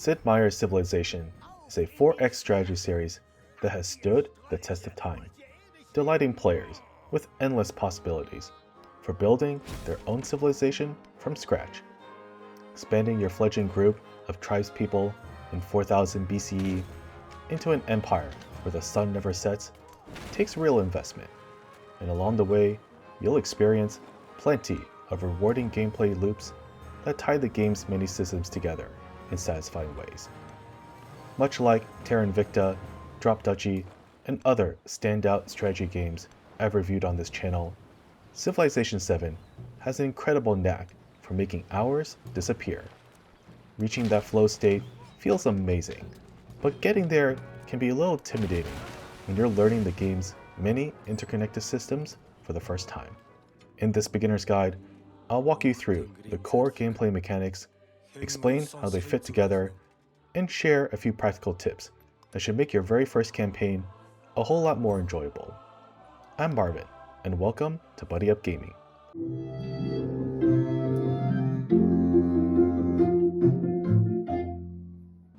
Sid Meier's Civilization is a 4X strategy series that has stood the test of time, delighting players with endless possibilities for building their own civilization from scratch. Expanding your fledgling group of tribespeople in 4000 BCE into an empire where the sun never sets takes real investment, and along the way, you'll experience plenty of rewarding gameplay loops that tie the game's many systems together in satisfying ways. Much like Terra Invicta, Drop Duchy, and other standout strategy games I've reviewed on this channel, Civilization VII has an incredible knack for making hours disappear. Reaching that flow state feels amazing, but getting there can be a little intimidating when you're learning the game's many interconnected systems for the first time. In this beginner's guide, I'll walk you through the core gameplay mechanics, explain how they fit together, and share a few practical tips that should make your very first campaign a whole lot more enjoyable. I'm Marvin, and welcome to Buddy Up Gaming.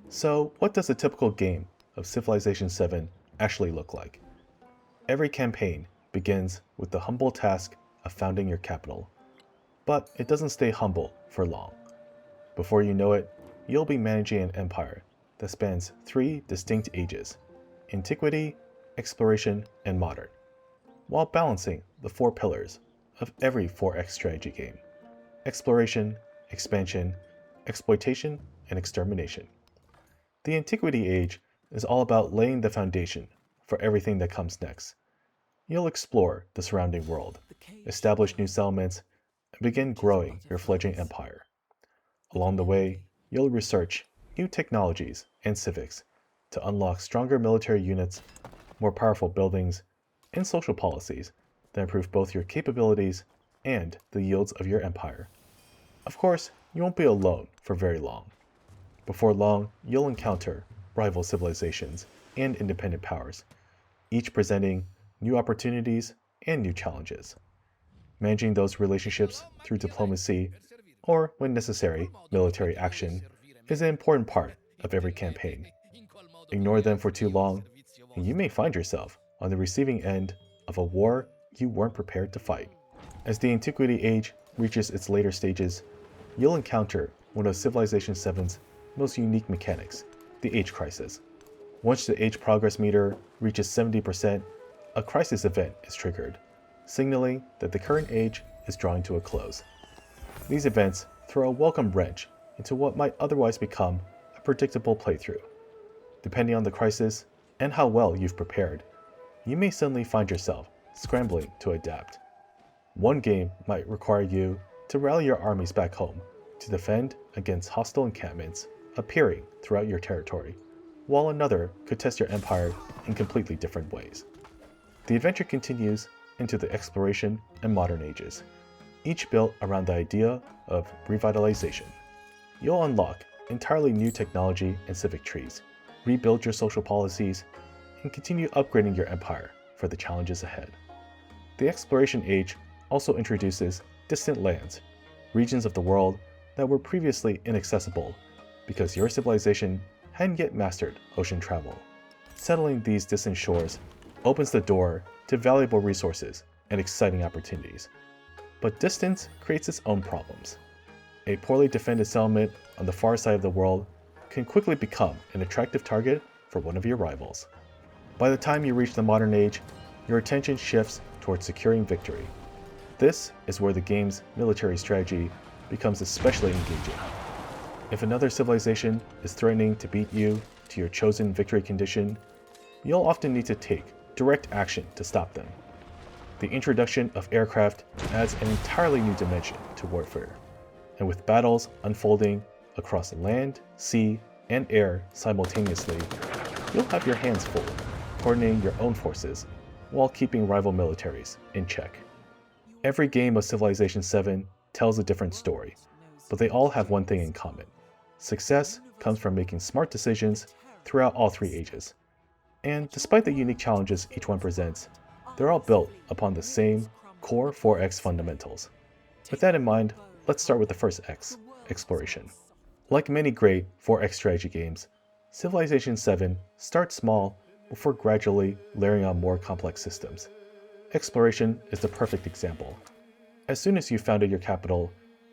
So, what does a typical game of Civilization VII actually look like? Every campaign begins with the humble task of founding your capital, but it doesn't stay humble for long. Before you know it, you'll be managing an empire that spans three distinct ages: Antiquity, Exploration, and Modern, while balancing the four pillars of every 4X strategy game: Exploration, Expansion, Exploitation, and Extermination. The Antiquity Age is all about laying the foundation for everything that comes next. You'll explore the surrounding world, establish new settlements, and begin growing your fledgling empire. Along the way, you'll research new technologies and civics to unlock stronger military units, more powerful buildings, and social policies that improve both your capabilities and the yields of your empire. Of course, you won't be alone for very long. Before long, you'll encounter rival civilizations and independent powers, each presenting new opportunities and new challenges. Managing those relationships through diplomacy, or when necessary, military action, is an important part of every campaign. Ignore them for too long, and you may find yourself on the receiving end of a war you weren't prepared to fight. As the Antiquity Age reaches its later stages, you'll encounter one of Civilization VII's most unique mechanics, the Age Crisis. Once the Age Progress meter reaches 70%, a crisis event is triggered, signaling that the current age is drawing to a close. These events throw a welcome wrench into what might otherwise become a predictable playthrough. Depending on the crisis and how well you've prepared, you may suddenly find yourself scrambling to adapt. One game might require you to rally your armies back home to defend against hostile encampments appearing throughout your territory, while another could test your empire in completely different ways. The adventure continues into the Exploration and Modern ages, each built around the idea of revitalization. You'll unlock entirely new technology and civic trees, rebuild your social policies, and continue upgrading your empire for the challenges ahead. The Exploration Age also introduces distant lands, regions of the world that were previously inaccessible because your civilization hadn't yet mastered ocean travel. Settling these distant shores opens the door to valuable resources and exciting opportunities. But distance creates its own problems. A poorly defended settlement on the far side of the world can quickly become an attractive target for one of your rivals. By the time you reach the Modern Age, your attention shifts towards securing victory. This is where the game's military strategy becomes especially engaging. If another civilization is threatening to beat you to your chosen victory condition, you'll often need to take direct action to stop them. The introduction of aircraft adds an entirely new dimension to warfare, and with battles unfolding across land, sea, and air simultaneously, you'll have your hands full, coordinating your own forces while keeping rival militaries in check. Every game of Civilization VII tells a different story, but they all have one thing in common. Success comes from making smart decisions throughout all three ages. And despite the unique challenges each one presents, they're all built upon the same core 4X fundamentals. With that in mind, let's start with the first X, Exploration. Like many great 4X strategy games, Civilization VII starts small before gradually layering on more complex systems. Exploration is the perfect example. As soon as you've founded your capital,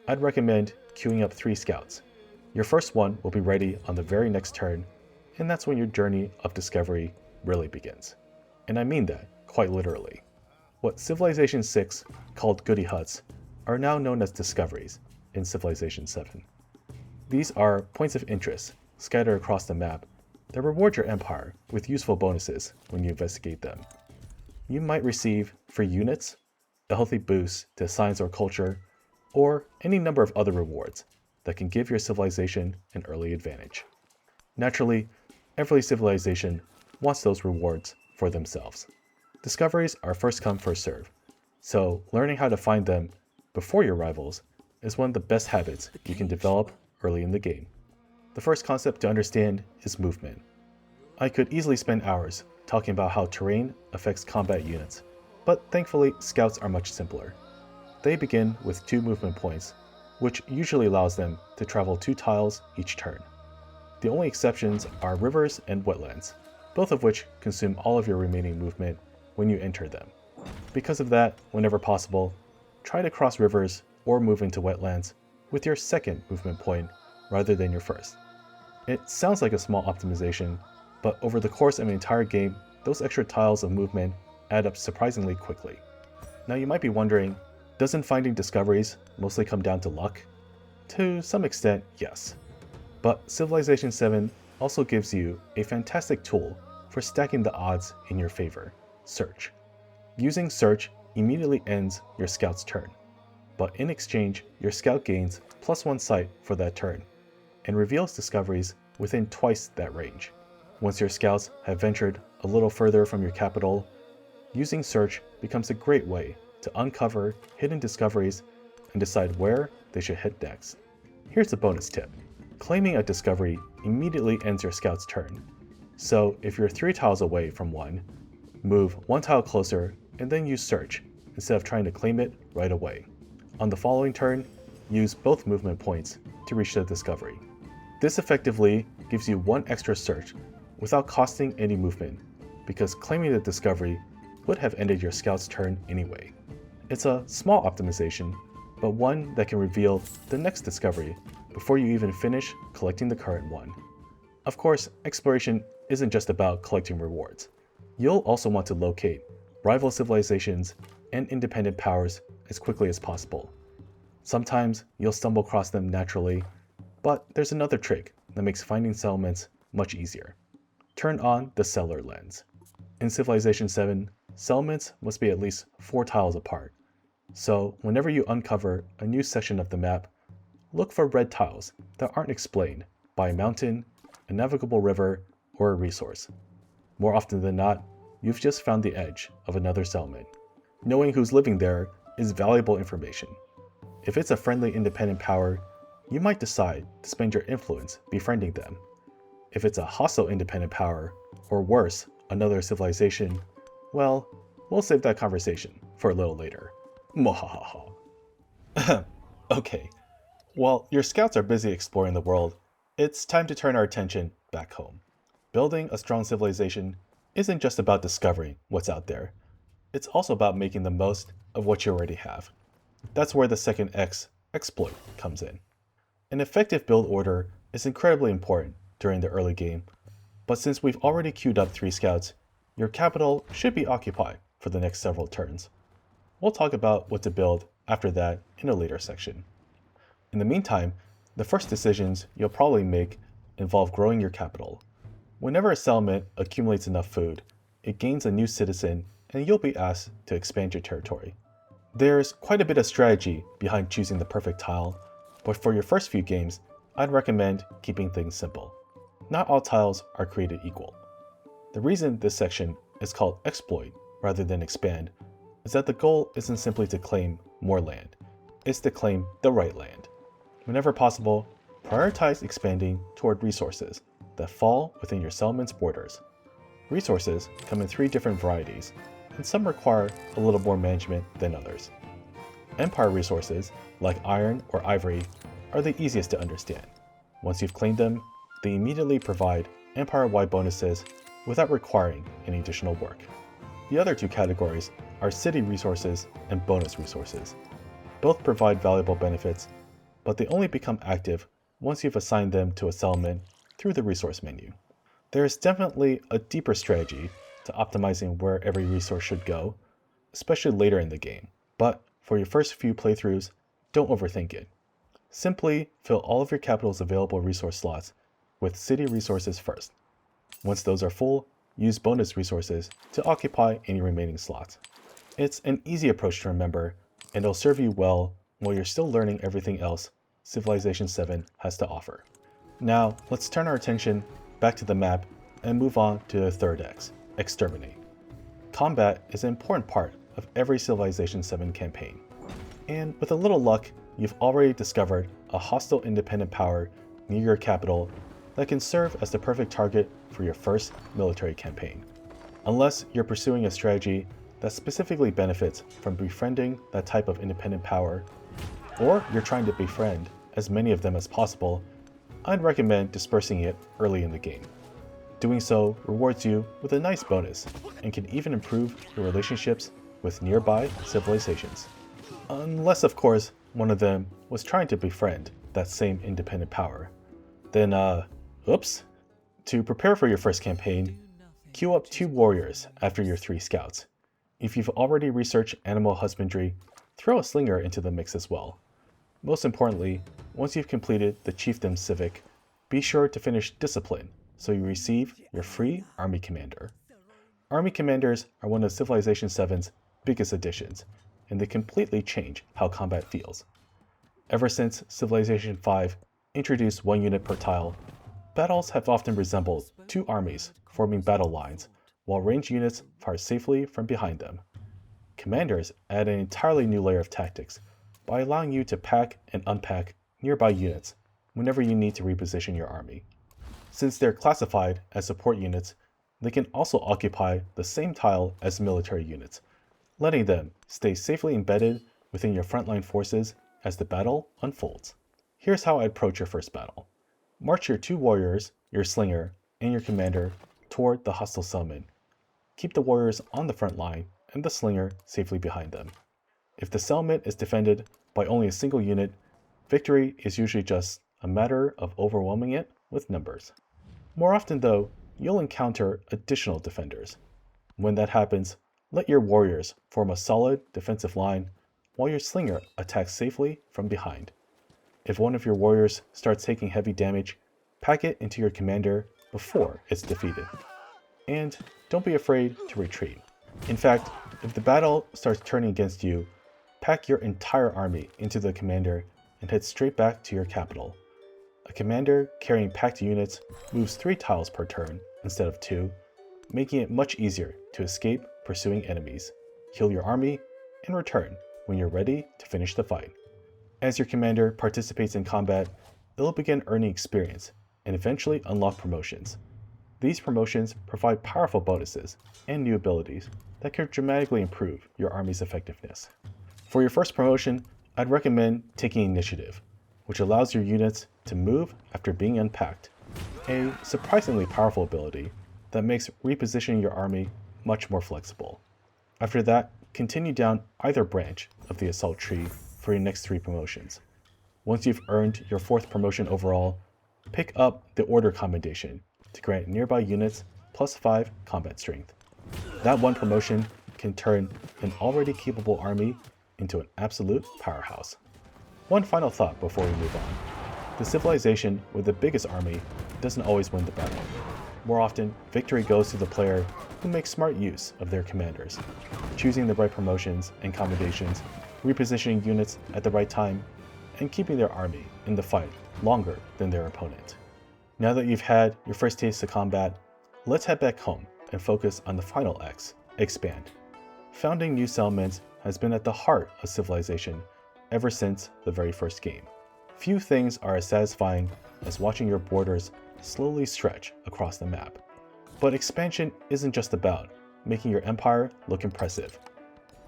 I'd recommend queuing up 3 scouts. Your first one will be ready on the very next turn, and that's when your journey of discovery really begins. And I mean that quite literally. What Civilization VI called goody huts are now known as discoveries in Civilization VII. These are points of interest scattered across the map that reward your empire with useful bonuses when you investigate them. You might receive free units, a healthy boost to science or culture, or any number of other rewards that can give your civilization an early advantage. Naturally, every civilization wants those rewards for themselves. Discoveries are first come, first serve, so learning how to find them before your rivals is one of the best habits you can develop early in the game. The first concept to understand is movement. I could easily spend hours talking about how terrain affects combat units, but thankfully scouts are much simpler. They begin with 2 movement points, which usually allows them to travel 2 tiles each turn. The only exceptions are rivers and wetlands, both of which consume all of your remaining movement when you enter them. Because of that, whenever possible, try to cross rivers or move into wetlands with your second movement point rather than your first. It sounds like a small optimization, but over the course of an entire game, those extra tiles of movement add up surprisingly quickly. Now you might be wondering, doesn't finding discoveries mostly come down to luck? To some extent, yes. But Civilization VII also gives you a fantastic tool for stacking the odds in your favor: search. Using search immediately ends your scout's turn, but in exchange, your scout gains +1 sight for that turn, and reveals discoveries within twice that range. Once your scouts have ventured a little further from your capital, using search becomes a great way to uncover hidden discoveries and decide where they should head next. Here's a bonus tip. Claiming a discovery immediately ends your scout's turn. So if you're 3 tiles away from one, move 1 tile closer and then use search instead of trying to claim it right away. On the following turn, use both movement points to reach the discovery. This effectively gives you 1 extra search without costing any movement, because claiming the discovery would have ended your scout's turn anyway. It's a small optimization, but one that can reveal the next discovery before you even finish collecting the current one. Of course, exploration isn't just about collecting rewards. You'll also want to locate rival civilizations and independent powers as quickly as possible. Sometimes you'll stumble across them naturally, but there's another trick that makes finding settlements much easier. Turn on the settler lens. In Civilization VII, settlements must be at least 4 tiles apart. So whenever you uncover a new section of the map, look for red tiles that aren't explained by a mountain, a navigable river, or a resource. More often than not, you've just found the edge of another settlement. Knowing who's living there is valuable information. If it's a friendly independent power, you might decide to spend your influence befriending them. If it's a hostile independent power, or worse, another civilization, well, we'll save that conversation for a little later. Mwahaha. Okay, while your scouts are busy exploring the world, it's time to turn our attention back home. Building a strong civilization isn't just about discovering what's out there. It's also about making the most of what you already have. That's where the second X, exploit, comes in. An effective build order is incredibly important during the early game, but since we've already queued up 3 scouts, your capital should be occupied for the next several turns. We'll talk about what to build after that in a later section. In the meantime, the first decisions you'll probably make involve growing your capital. Whenever a settlement accumulates enough food, it gains a new citizen and you'll be asked to expand your territory. There's quite a bit of strategy behind choosing the perfect tile, but for your first few games, I'd recommend keeping things simple. Not all tiles are created equal. The reason this section is called exploit rather than expand is that the goal isn't simply to claim more land, it's to claim the right land. Whenever possible, prioritize expanding toward resources that fall within your settlement's borders. Resources come in 3 different varieties, and some require a little more management than others. Empire resources, like iron or ivory, are the easiest to understand. Once you've claimed them, they immediately provide empire-wide bonuses without requiring any additional work. The other two categories are city resources and bonus resources. Both provide valuable benefits, but they only become active once you've assigned them to a settlement through the resource menu. There is definitely a deeper strategy to optimizing where every resource should go, especially later in the game, but for your first few playthroughs, don't overthink it. Simply fill all of your capital's available resource slots with city resources first. Once those are full, use bonus resources to occupy any remaining slots. It's an easy approach to remember, and it'll serve you well while you're still learning everything else Civilization VII has to offer. Now, let's turn our attention back to the map and move on to the third X, Exterminate. Combat is an important part of every Civilization VII campaign, and with a little luck, you've already discovered a hostile independent power near your capital that can serve as the perfect target for your first military campaign. Unless you're pursuing a strategy that specifically benefits from befriending that type of independent power, or you're trying to befriend as many of them as possible, I'd recommend dispersing it early in the game. Doing so rewards you with a nice bonus and can even improve your relationships with nearby civilizations. Unless, of course, one of them was trying to befriend that same independent power. Then, oops. To prepare for your first campaign, queue up 2 warriors after your 3 scouts. If you've already researched animal husbandry, throw a slinger into the mix as well. Most importantly, once you've completed the Chieftain Civic, be sure to finish Discipline so you receive your free Army Commander. Army Commanders are one of Civilization VII's biggest additions, and they completely change how combat feels. Ever since Civilization V introduced 1 unit per tile, battles have often resembled 2 armies forming battle lines, while ranged units fire safely from behind them. Commanders add an entirely new layer of tactics by allowing you to pack and unpack nearby units whenever you need to reposition your army. Since they're classified as support units, they can also occupy the same tile as military units, letting them stay safely embedded within your frontline forces as the battle unfolds. Here's how I'd approach your first battle. March your 2 warriors, your slinger, and your commander toward the hostile settlement. Keep the warriors on the front line and the slinger safely behind them. If the settlement is defended by only a single unit, victory is usually just a matter of overwhelming it with numbers. More often though, you'll encounter additional defenders. When that happens, let your warriors form a solid defensive line while your slinger attacks safely from behind. If one of your warriors starts taking heavy damage, pack it into your commander before it's defeated. And don't be afraid to retreat. In fact, if the battle starts turning against you, pack your entire army into the commander and head straight back to your capital. A commander carrying packed units moves 3 tiles per turn instead of 2, making it much easier to escape pursuing enemies, heal your army, and return when you're ready to finish the fight. As your commander participates in combat, it'll begin earning experience and eventually unlock promotions. These promotions provide powerful bonuses and new abilities that can dramatically improve your army's effectiveness. For your first promotion, I'd recommend taking Initiative, which allows your units to move after being unpacked, a surprisingly powerful ability that makes repositioning your army much more flexible. After that, continue down either branch of the assault tree for your next 3 promotions. Once you've earned your 4th promotion overall, pick up the Order Commendation to grant nearby units +5 combat strength. That one promotion can turn an already capable army into an absolute powerhouse. One final thought before we move on. The civilization with the biggest army doesn't always win the battle. More often, victory goes to the player who makes smart use of their commanders, choosing the right promotions and commendations, repositioning units at the right time, and keeping their army in the fight longer than their opponent. Now that you've had your first taste of combat, let's head back home and focus on the final X, Expand. Founding new settlements has been at the heart of Civilization ever since the very first game. Few things are as satisfying as watching your borders slowly stretch across the map. But expansion isn't just about making your empire look impressive.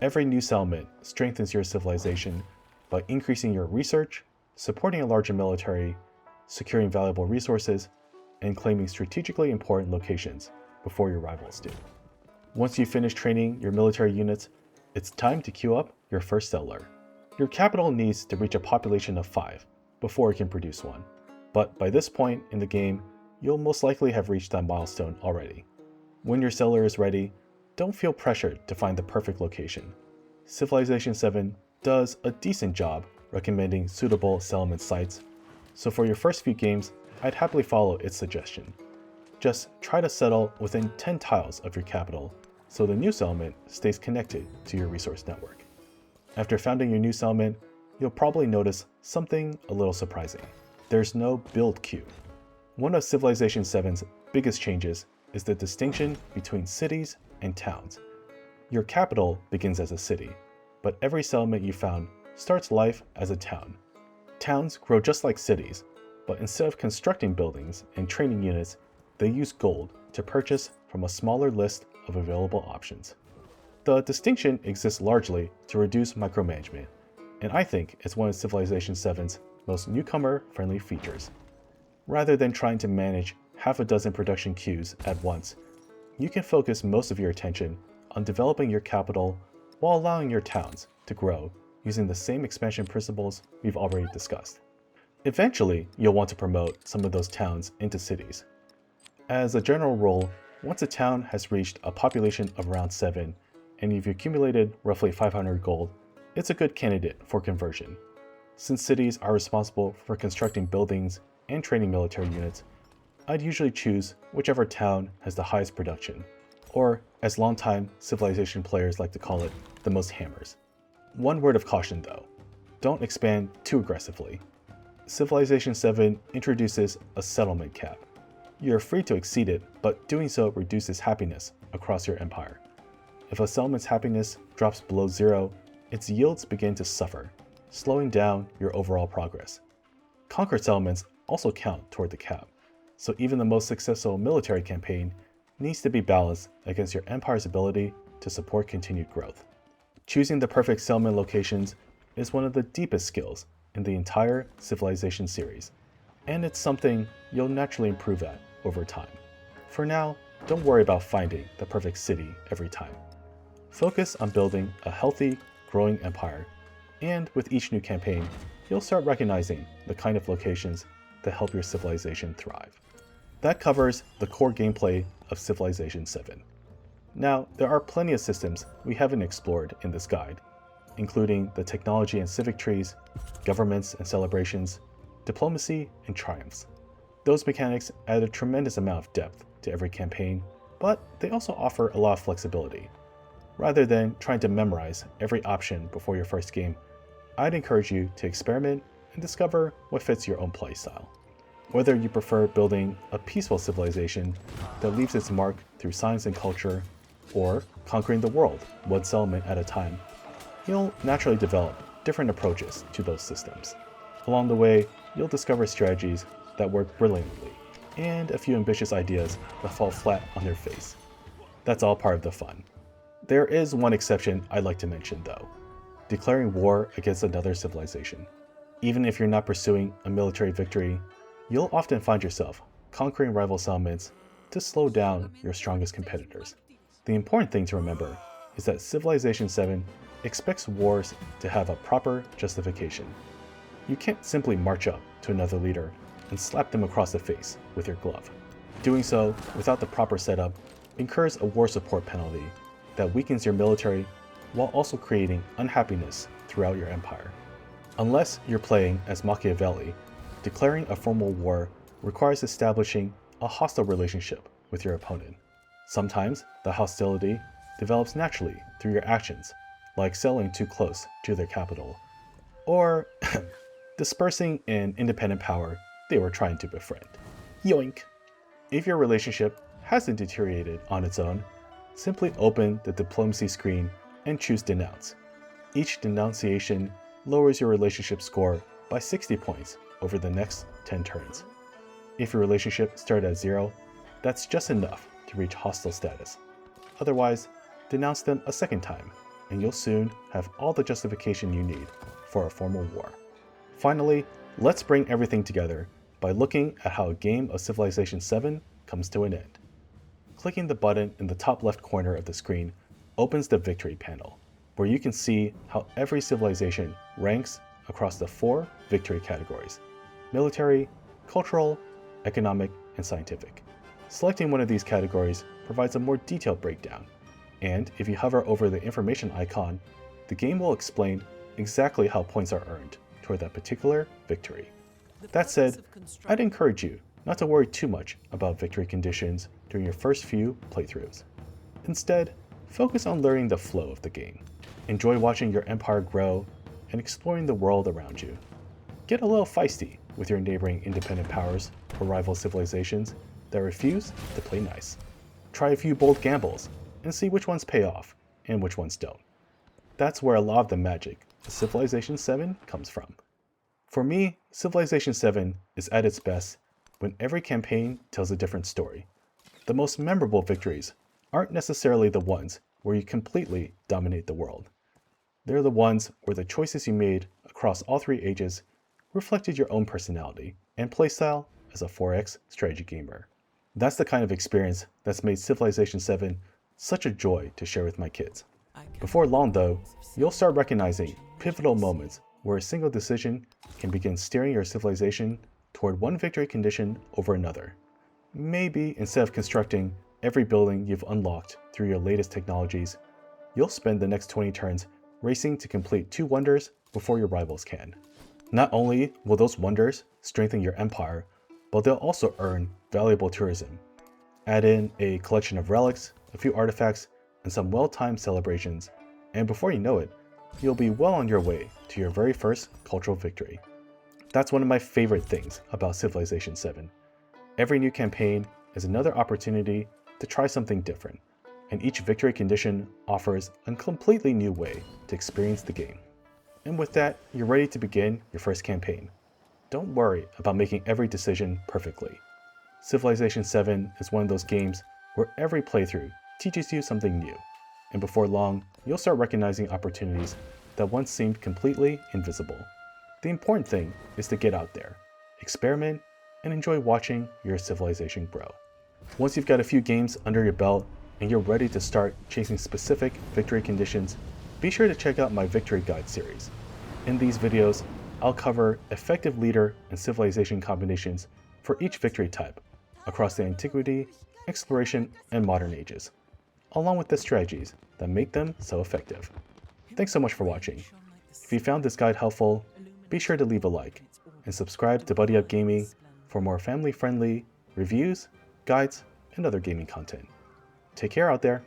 Every new settlement strengthens your civilization by increasing your research, supporting a larger military, securing valuable resources, and claiming strategically important locations before your rivals do. Once you finish training your military units, it's time to queue up your first settler. Your capital needs to reach a population of 5 before it can produce one, but by this point in the game, you'll most likely have reached that milestone already. When your settler is ready, don't feel pressured to find the perfect location. Civilization VII does a decent job recommending suitable settlement sites, so for your first few games, I'd happily follow its suggestion. Just try to settle within 10 tiles of your capital so the new settlement stays connected to your resource network. After founding your new settlement, you'll probably notice something a little surprising. There's no build queue. One of Civilization VII's biggest changes is the distinction between cities and towns. Your capital begins as a city, but every settlement you found starts life as a town. Towns grow just like cities, but instead of constructing buildings and training units, they use gold to purchase from a smaller list of available options. The distinction exists largely to reduce micromanagement, and I think it's one of Civilization VII's most newcomer-friendly features. Rather than trying to manage half a dozen production queues at once, you can focus most of your attention on developing your capital while allowing your towns to grow using the same expansion principles we've already discussed. Eventually, you'll want to promote some of those towns into cities. As a general rule, once a town has reached a population of around 7 and you've accumulated roughly 500 gold, it's a good candidate for conversion. Since cities are responsible for constructing buildings and training military units, I'd usually choose whichever town has the highest production, or as longtime Civilization players like to call it, the most hammers. One word of caution though, don't expand too aggressively. Civilization VII introduces a settlement cap. You're free to exceed it, but doing so reduces happiness across your empire. If a settlement's happiness drops below 0, its yields begin to suffer, slowing down your overall progress. Conquered settlements also count toward the cap, so even the most successful military campaign needs to be balanced against your empire's ability to support continued growth. Choosing the perfect settlement locations is one of the deepest skills in the entire Civilization series, and it's something you'll naturally improve at over time. For now, don't worry about finding the perfect city every time. Focus on building a healthy, growing empire, and with each new campaign, you'll start recognizing the kind of locations that help your civilization thrive. That covers the core gameplay of Civilization VII. Now, there are plenty of systems we haven't explored in this guide, including the technology and civic trees, governments and celebrations, diplomacy and triumphs. Those mechanics add a tremendous amount of depth to every campaign, but they also offer a lot of flexibility. Rather than trying to memorize every option before your first game, I'd encourage you to experiment and discover what fits your own playstyle. Whether you prefer building a peaceful civilization that leaves its mark through science and culture, or conquering the world one settlement at a time, you'll naturally develop different approaches to those systems. Along the way, you'll discover strategies that work brilliantly, and a few ambitious ideas that fall flat on their face. That's all part of the fun. There is one exception I'd like to mention though: declaring war against another civilization. Even if you're not pursuing a military victory, you'll often find yourself conquering rival settlements to slow down your strongest competitors. The important thing to remember is that Civilization VII expects wars to have a proper justification. You can't simply march up to another leader and slap them across the face with your glove. Doing so without the proper setup incurs a war support penalty that weakens your military while also creating unhappiness throughout your empire. Unless you're playing as Machiavelli, declaring a formal war requires establishing a hostile relationship with your opponent. Sometimes the hostility develops naturally through your actions, like settling too close to their capital, or dispersing an independent power they were trying to befriend. Yoink! If your relationship hasn't deteriorated on its own, simply open the diplomacy screen and choose Denounce. Each denunciation lowers your relationship score by 60 points over the next 10 turns. If your relationship started at 0, that's just enough to reach hostile status. Otherwise, denounce them a second time, and you'll soon have all the justification you need for a formal war. Finally, let's bring everything together by looking at how a game of Civilization VII comes to an end. Clicking the button in the top left corner of the screen opens the victory panel, where you can see how every civilization ranks across the 4 victory categories: military, cultural, economic, and scientific. Selecting one of these categories provides a more detailed breakdown, and if you hover over the information icon, the game will explain exactly how points are earned toward that particular victory. That said, I'd encourage you not to worry too much about victory conditions during your first few playthroughs. Instead, focus on learning the flow of the game. Enjoy watching your empire grow and exploring the world around you. Get a little feisty with your neighboring independent powers or rival civilizations that refuse to play nice. Try a few bold gambles and see which ones pay off and which ones don't. That's where a lot of the magic of Civilization VII comes from. For me, Civilization VII is at its best when every campaign tells a different story. The most memorable victories aren't necessarily the ones where you completely dominate the world. They're the ones where the choices you made across all 3 ages reflected your own personality and playstyle as a 4X strategy gamer. That's the kind of experience that's made Civilization VII such a joy to share with my kids. Before long though, you'll start recognizing pivotal moments where a single decision can begin steering your civilization toward one victory condition over another. Maybe instead of constructing every building you've unlocked through your latest technologies, you'll spend the next 20 turns racing to complete 2 wonders before your rivals can. Not only will those wonders strengthen your empire, but they'll also earn valuable tourism. Add in a collection of relics, a few artifacts, and some well-timed celebrations, and before you know it, you'll be well on your way to your very first cultural victory. That's one of my favorite things about Civilization VII. Every new campaign is another opportunity to try something different, and each victory condition offers a completely new way to experience the game. And with that, you're ready to begin your first campaign. Don't worry about making every decision perfectly. Civilization VII is one of those games where every playthrough teaches you something new, and before long, you'll start recognizing opportunities that once seemed completely invisible. The important thing is to get out there, experiment, and enjoy watching your civilization grow. Once you've got a few games under your belt and you're ready to start chasing specific victory conditions, be sure to check out my Victory Guide series. In these videos, I'll cover effective leader and civilization combinations for each victory type across the Antiquity, Exploration, and Modern Ages, along with the strategies that make them so effective. Thanks so much for watching. If you found this guide helpful, be sure to leave a like and subscribe to Buddy Up Gaming for more family-friendly reviews, guides, and other gaming content. Take care out there.